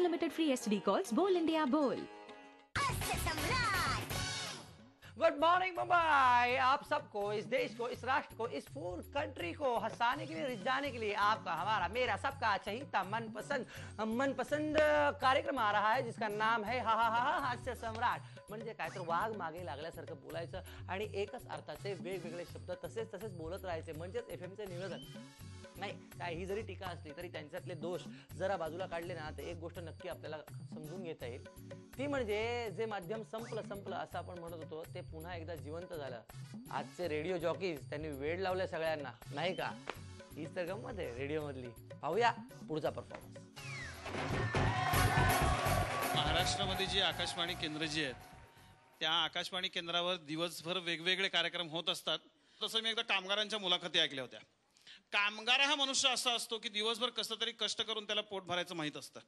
Unlimited free STD calls. Bowl India, bowl. Good morning Mumbai. आप सबको, इस देश को, इस राष्ट्र को, इस फूल कंट्री को हंसाने के लिए, रिझाने के लिए आपका, हमारा, मेरा, सबका चहीता मनपसंद कार्यक्रम आ रहा है जिसका नाम है हा हा हा हास्य सम्राट। म्हणजे काय तर वाघ मागे लागल्यासारखं बोलायचं आणि एकच अर्थाचे वेगवेगळे शब्द तसेच बोलत राहायचे, म्हणजेच एफएमचे निवेदन नाही। काय ही जरी टीका असली तरी त्यांच्यातले दोष जरा बाजूला काढले ना तर एक गोष्ट नक्की आपल्याला समजून घेता येईल, ती म्हणजे जे माध्यम संपलं असं आपण म्हणत होतो ते पुन्हा एकदा जिवंत झालं। आजचे रेडिओ जॉकीज त्यांनी वेड लावले सगळ्यांना, नाही का? हीच तर गंमत आहे रेडिओ मधली। पाहूया पुढचा परफॉर्मन्स। महाराष्ट्रामध्ये जी आकाशवाणी केंद्र जी आहेत त्या आकाशवाणी केंद्रावर दिवसभर वेगवेगळे कार्यक्रम होत असतात। तसं मी एकदा कामगारांच्या मुलाखती ऐकल्या होत्या। कामगार हा मनुष्य असा असतो की दिवसभर कसं तरी कष्ट करून त्याला पोट भरायचं माहीत असतं,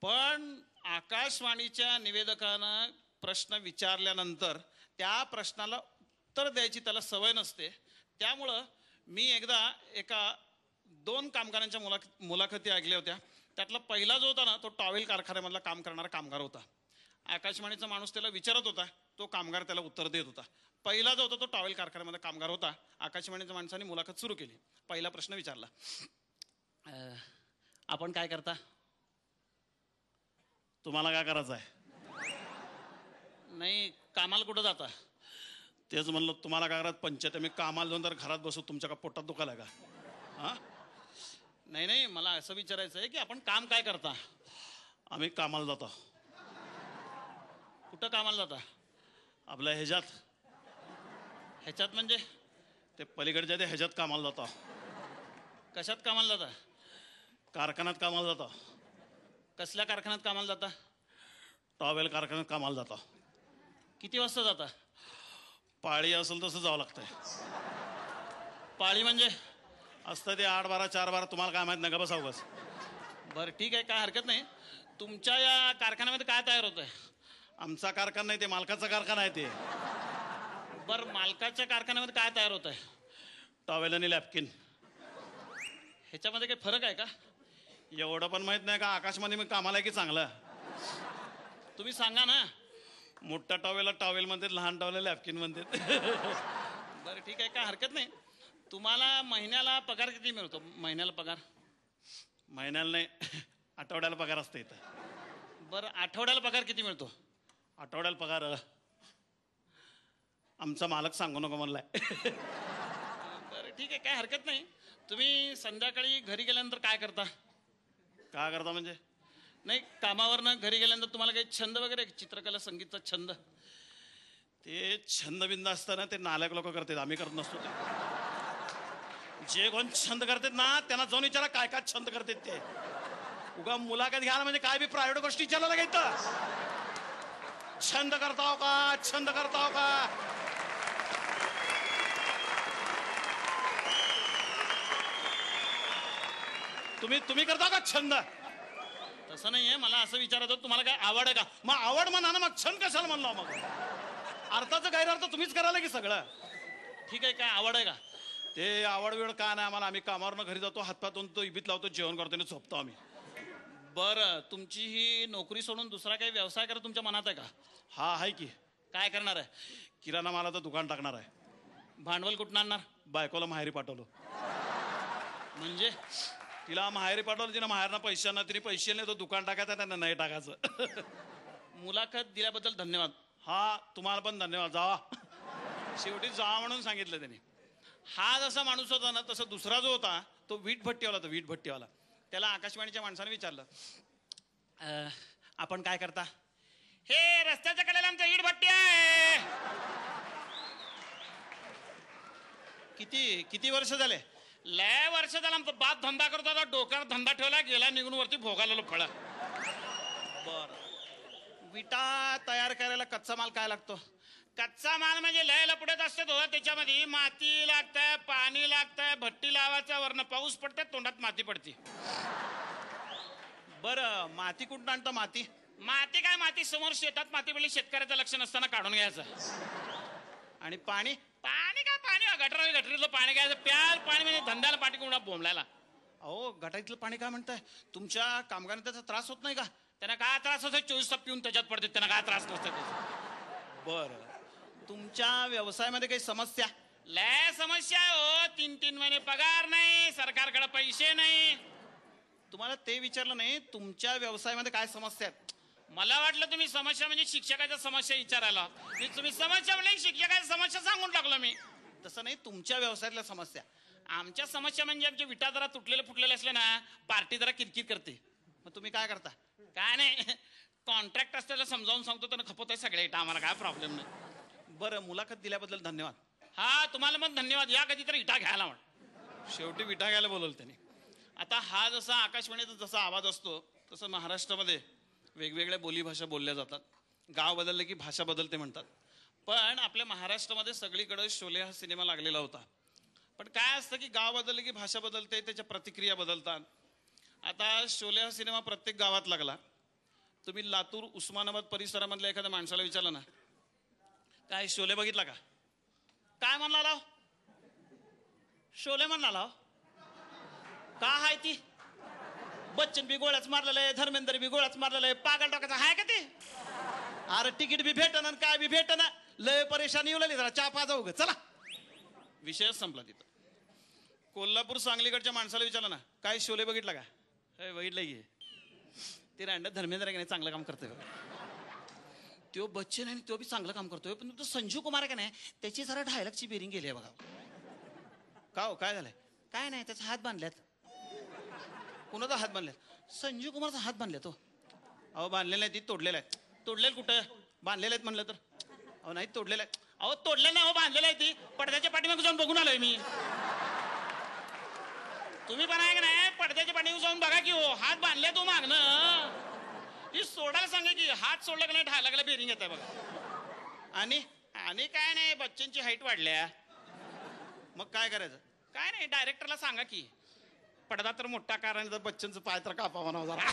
पण आकाशवाणीच्या निवेदकानं प्रश्न विचारल्यानंतर त्या प्रश्नाला उत्तर द्यायची त्याला सवय नसते। त्यामुळं मी एकदा एका 2 कामगारांच्या मुलाखती ऐकल्या होत्या। त्यातला पहिला जो होता ना तो टॉवेल कारखान्यामधला काम करणारा कामगार होता। आकाशवाणीचा माणूस त्याला विचारत होता, तो कामगार त्याला उत्तर देत होता। पहिला जो होता तो टॉवेल कारखान्यामध्ये कामगार होता। आकाशवाणीच्या माणसाने मुलाखत सुरू केली। पहिला प्रश्न विचारला, आपण काय करता? तुम्हाला काय करायचं आहे? नाही, कामाला कुठं जाता? तेच म्हणलं, तुम्हाला काय करत पंचायत? मी कामाला जाऊन तर घरात बसू, तुमच्या का पोटात दुखायला का? हां, नाही, मला असं विचारायचं आहे की आपण काम काय करता? आम्ही कामाला जातो। कुठं कामाला जाता? आपल्या ह्याच्यात म्हणजे ते पलीकडच्या ते ह्याच्यात कामाला जातो। कशात कामाला जाता? कारखान्यात कामाला जातो। कसल्या कारखान्यात कामाला जाता? टॉवेल कारखान्यात कामाला जातो। किती वाजता जाता? पाळी असेल तसं जावं लागतंय। पाळी म्हणजे असतं ते 8-12 4-12, तुम्हाला काय माहीत नाही का? बसा उगाच। बरं ठीक आहे, काय हरकत नाही। तुमच्या या कारखान्यामध्ये काय तयार होतंय? आमचा कारखाना नाही, ते मालकाचा कारखाना आहे ते। बरं, मालकाच्या कारखान्यामध्ये काय तयार होत आहे? टॉवेल आणि नॅपकिन। ह्याच्यामध्ये काही फरक आहे का? एवढं पण माहित नाही का? आकाशवाणी मी कामाला आहे की चांगलं? तुम्ही सांगा ना। मोठ्या टॉवेलला टॉवेल म्हणतात, लहान टॉवेलला नॅपकिन म्हणतात। बरं ठीक आहे, काय हरकत नाही। तुम्हाला महिन्याला पगार किती मिळतो? महिन्याला पगार? महिन्याला नाही, आठवड्याला पगार असते इथं। बरं, आठवड्याला पगार किती मिळतो? आठवड्याला पगार आमचा मालक सांगू नको म्हणलाय। बरं ठीक आहे, काय हरकत नाही। तुम्ही संध्याकाळी घरी गेल्यानंतर काय करता? काय करता म्हणजे? नाही, कामावरनं घरी गेल्यानंतर तुम्हाला काही छंद वगैरे, चित्रकला, संगीतचा छंद? ते छंद बिंद असताना ते नालायक लोक करतात, आम्ही करत नसतो ते। जे कोण छंद करतात ना त्यांना जाऊन विचारा काय काय छंद करतात ते। उगा मुलाखत घ्यायला म्हणजे काय बी प्रायव्हेट गोष्टी विचारायला लागेल। छंद करताव का? छंद करताव का? तुम्ही करता का छंद? तसं नाहीये, मला असं विचारायचं तुम्हाला काय आवड आहे का? मग आवड म्हणा ना, मग छंद कशाला म्हणला? मग अर्थाचं गैरअर्थ तुम्हीच करायला की सगळं। ठीक आहे, काय आवड आहे का? ते आवड वेळ काय नाही आम्हाला। आम्ही कामावरनं घरी जातो, हातपाय धुतो, इबीत लावतो, जेवण करतो आणि झोपतो आम्ही। बरं, तुमची ही नोकरी सोडून दुसरा काही व्यवसाय करा तुमच्या मनात आहे का? हा आहे की। काय करणार आहे? किराणा मालाचं दुकान टाकणार आहे। भांडवल कुठून आणणार? बायकोला माहेरी पाठवलो। म्हणजे तिला माहेरी पाठवलं, तिला माहेरना पैसे ना, तिने पैसे नाही, तो दुकान टाकायचं, त्यांना नाही टाकायचं। मुलाखत दिल्याबद्दल धन्यवाद। हा, तुम्हाला पण धन्यवाद। जावा, शेवटी जावा म्हणून सांगितलं त्याने। हा जसा माणूस होता ना तसा दुसरा जो होता तो वीटभट्टीवाला होता, वीटभट्टीवाला। त्याला आकाशवाणीच्या माणसाने विचारलं, आपण काय करता? हे रस्त्याच्या कडेला आमचं वीटभट्टी आहे। किती वर्ष झाले? लय वर्ष झालं। आमचा बाप धंदा करतो, आता डोक्यावर धंदा ठेवला, गेला निघून वरती भोगाला फळ। बर, विटा तयार करायला कच्चा माल काय लागतो? कच्चा माल म्हणजे लय लपडत असते तो। त्याच्यामध्ये माती लागतंय, पाणी लागतंय, भट्टी लावायचं, वरनं पाऊस पडतंय, तोंडात माती पडते। बरं, माती कुठून आणतं? माती काय? माती समोर शेतात माती पडली, शेतकऱ्याचं लक्ष नसताना काढून घ्यायचं। आणि पाणी काय? पाणी गटरीतलं पाणी घ्यायचं, प्याल पाणी म्हणजे धंद्याला पाठी कोणा बोंबलायला। अहो, गटारीतलं पाणी काय म्हणताय? तुमच्या कामगारांना त्याचा त्रास होत नाही का? त्यांना काय त्रास असतो? 24 तास पिऊन त्याच्यात पडते, त्यांना काय त्रास नसतो. बरं, तुमच्या व्यवसायामध्ये काही समस्या? लय समस्या आहे हो. 3-3 महिने पगार नाही, सरकारकडे पैसे नाही. तुम्हाला ते विचारलं नाही, तुमच्या व्यवसायामध्ये काय समस्या आहेत? मला वाटलं तुम्ही समस्या म्हणजे शिक्षकाच्या समस्या विचारायला. तुम्ही समस्या म्हणजे शिक्षकाच्या समस्या सांगून टाकलं मी. तसं नाही, तुमच्या व्यवसायातल्या समस्या. आमच्या समस्या म्हणजे आमच्या विटा जरा तुटलेले फुटलेले असले ना, पार्टी जरा किरकिर करते. मग तुम्ही काय करता? काय नाही, कॉन्ट्रॅक्ट असल्याला समजावून सांगतो, त्यांना खपवत आहे सगळे इटा, आम्हाला काय प्रॉब्लेम नाही. बरं, मुलाखत दिल्याबद्दल धन्यवाद. हा, तुम्हाला मग धन्यवाद. या कधीतरी इटा घ्यायला म्हण. शेवटी विटा घ्यायला बोलवलं त्यांनी. आता हा जसा आकाशवाणीचा जसा आवाज असतो तसं महाराष्ट्रामध्ये वेगवेगळ्या बोलीभाषा बोलल्या जातात. गाव बदलले की भाषा बदलते म्हणतात. पण आपल्या महाराष्ट्रामध्ये सगळीकडे शोले हा सिनेमा लागलेला होता. पण काय असतं की गाव बदलले की भाषा बदलते, त्याच्या प्रतिक्रिया बदलतात. आता शोले हा सिनेमा प्रत्येक गावात लागला. तुम्ही लातूर उस्मानाबाद परिसरामधल्या एखाद्या माणसाला विचारलं ना, काय शोले बघितला का? काय म्हणला लाव? शोले म्हणला लाव. का हाय ती? बच्चन बी गोळ्याच मारलेलं आहे, धर्मेंद्र बी गोळ्याच मारलेलं आहे, पागल टाकायचं हाय का ते? अरे तिकीट बी भेटना, काय बी भेटना, लय परेशानी येऊ लागली. जरा चहा पाजा उग, चला. विषयच संपला तिथं. कोल्हापूर सांगलीकडच्या माणसाला विचारलं ना, काय शोले बघितला का? हे बघितलं की ते रँडम धर्मेंद्र आहे का नाही, चांगलं काम करतोय. तो बच्चन आहे, तो बी चांगलं काम करतोय. पण तो संजू कुमार आहे का नाही, त्याची जरा डायलॉगची बेरिंग गेली आहे बघा. का हो, काय झालंय? काय नाही, त्याचा हात बांधल्यात. कुणाचा हात बांधल्यात? संजू कुमारचा हात बांधल्यात. तो अहो बांधलेला आहे, ती तोडलेला आहे. तोडलेलं कुठं? बांधलेलं आहेत म्हणलं तर. अहो नाही, तोडलेलं आहे. अहो तोडलेलं नाही, हो बांधलेलं आहे. ती पडद्याच्या पाठीमागे जाऊन बघून आलोय मी. तुम्ही पण आहे का नाही, पडद्याच्या पाठीमागे जाऊन बघा की हो, हात बांधले तो मागणं. ही सोडायला सांगा की हात सोडलं का नाही ढालागला बेरिंग येत आहे बघा. आणि काय नाही, बच्चनची हाईट वाढल्या. मग काय करायचं? काय नाही, डायरेक्टरला सांगा की पडदा तर मोठा कारण बच्चनचं पाय तर कापा म्हणावं जरा.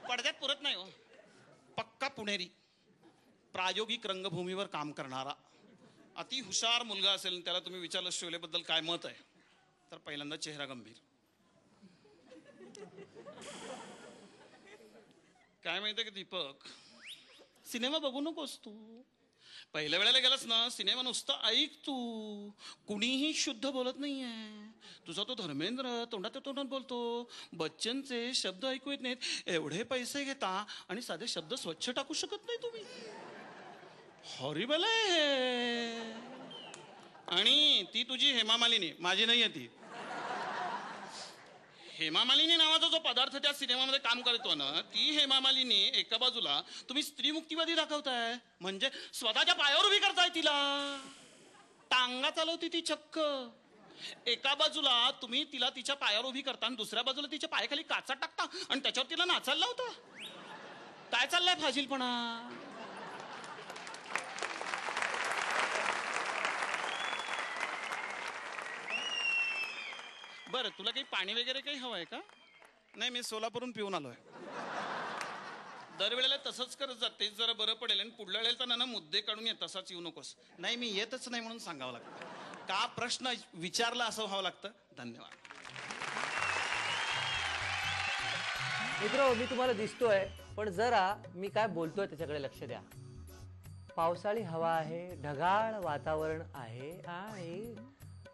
पडद्यात पुरत नाही हो. पक्का पुणेरी, प्रायोगिक रंगभूमीवर काम करणारा अति हुशार मुलगा असेल, त्याला तुम्ही विचारलं शोलेबद्दल काय मत आहे, तर पहिल्यांदा चेहरा गंभीर. काय माहितीये की दीपक, सिनेमा बघू नकोस तू. पहिल्या वेळेला गेलास ना, सिनेमा नुसतं ऐक तू. कुणीही शुद्ध बोलत नाहीये. तुझा तो धर्मेंद्र तोंडात बोलतो, बच्चनचे शब्द ऐकू येत नाहीत. एवढे पैसे घेता आणि साधे शब्द स्वच्छ टाकू शकत नाही तुम्ही. हॉरिबल आहे. आणि ती तुझी हेमा मालिनी, माझी नाही आहे ती. हेमा मालिनी नावाचा जो पदार्थ त्या सिनेमामध्ये काम करतो ना, ती हेमा मालिनी एका बाजूला तुम्ही स्त्री मुक्तीवादी दाखवताय, म्हणजे स्वतःच्या पायावर उभी करताय तिला. टांगा चालवती ती चक्क. एका बाजूला तुम्ही तिला तिच्या पायावर उभी करता आणि दुसऱ्या बाजूला तिच्या पायाखाली काचा टाकता आणि त्याच्यावर तिला नाचायला लावता. काय चाललंय फाजीलपणा? बरं, तुला काही पाणी वगैरे काही हवंय का? नाही, मी सोलापूरहून पिऊन आलोय. दरवेळेला तसंच करत जाते, जरा बरं पडेल. आणि पुढल्या वेळेला तर ना मुद्दे काढून ये, तसाच येऊ नकोस. नाही, मी येतच नाही म्हणून सांगावं लागतं. का प्रश्न विचारला असं व्हावं लागतं. धन्यवाद. मित्र, मी तुम्हाला दिसतोय, पण जरा मी काय बोलतोय त्याच्याकडे लक्ष द्या. पावसाळी हवा आहे, ढगाळ वातावरण आहे आणि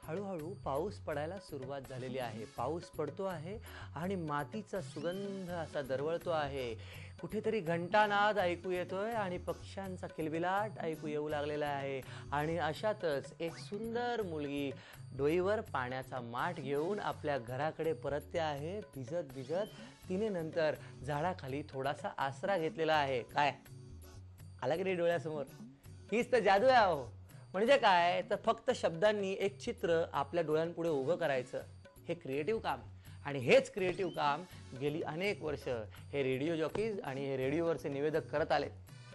हळूहळू पाऊस पडायला सुरुवात झालेली आहे. पाऊस पडतो आहे आणि मातीचा सुगंध असा दरवळतो आहे. कुठेतरी घंटानाद ऐकू येतोय आणि पक्ष्यांचा किलबिलाट ऐकू येऊ लागलेला आहे. आणि अशातच एक सुंदर मुलगी डोईवर पाण्याचा माठ घेऊन आपल्या घराकडे परतते आहे. भिजत भिजत तिने नंतर झाडाखाली थोडासा आसरा घेतलेला आहे. काय आला की नाही डोळ्यासमोर? हीच तर जादू आहे अहो. म्हणजे काय, तर फक्त शब्दांनी एक चित्र आपल्या डोळ्यांपुढे उभं करायचं, हे क्रिएटिव्ह काम. आणि हेच क्रिएटिव्ह काम गेली अनेक वर्ष हे रेडिओ जॉकीज आणि हे रेडिओवरचे निवेदक करत आले.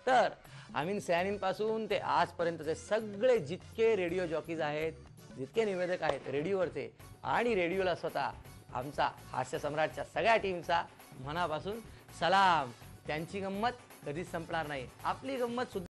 तर अमीन सयानींपासून ते आजपर्यंतचे सगळे जितके रेडिओ जॉकीज आहेत, जितके निवेदक आहेत रेडिओवरचे आणि रेडिओला स्वतः, आमचा हास्य सम्राटच्या सगळ्या टीमचा मनापासून सलाम. त्यांची गंमत कधीच संपणार नाही, आपली गंमत सुद्धा